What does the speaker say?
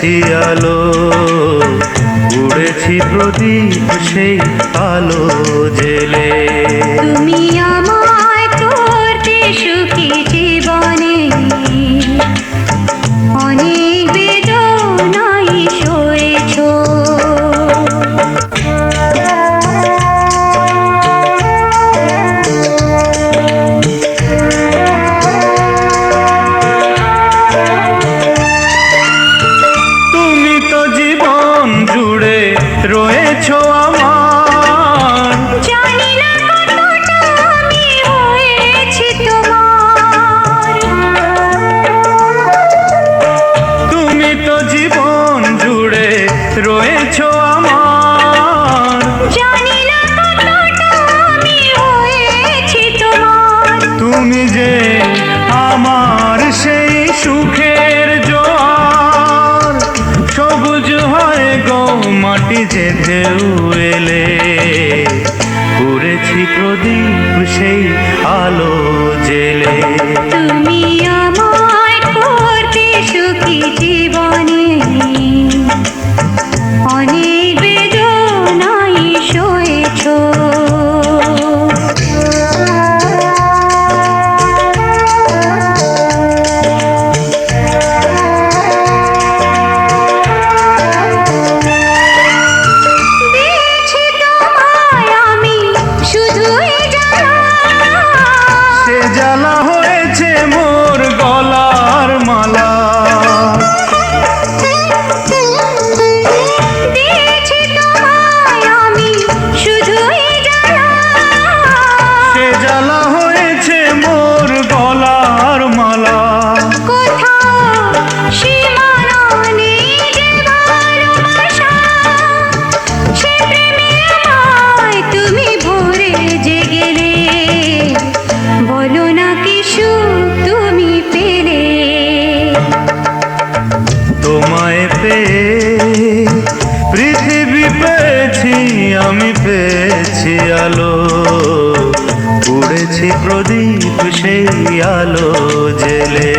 পেয়েছি আলো, উড়েছি প্রদীপ সেই আলো জেলে। তুমি আমায় করতে সুখী জীবনে, অনেক বেদনাই সয়েছো। তুমি তো জীবন জুড়ে রয়েছো আমার, জানি না কতটা আমি হয়েছি তোমার। তুমি তো জীবন জুড়ে রয়েছো আমার, জানি না কতটা আমি হয়েছি তোমার। তুমি যে আমার সেই সুখের জোয়ার, সবুজ হয় গো মাটি যে ঢেউ এলে, উড়েছি প্রদীপ সেই আলো জেলে। তুমি আমায় করতে সুখী জীবনে, অনেক বেদনাই সয়েছো। দিয়েছি তোমায় আমি শুধুই জ্বালা, সে জ্বালা হয়েছে মোর গলার মালা। দিয়েছি তোমায় আমি শুধুই জ্বালা, সে জ্বালা হয়েছে মোর গলার মালা। কোথাও সীমানা নেই যে ভালোবাসা, সে প্রেমে আমায় তুমি ভরে যে গেলে। বলো না কি সুখ তুমি পেলে। তোমায় পেয়ে পৃথিবী পেয়েছি, আমি পেয়েছি আলো, উড়েছি প্রদীপ সেই আলো জেলে।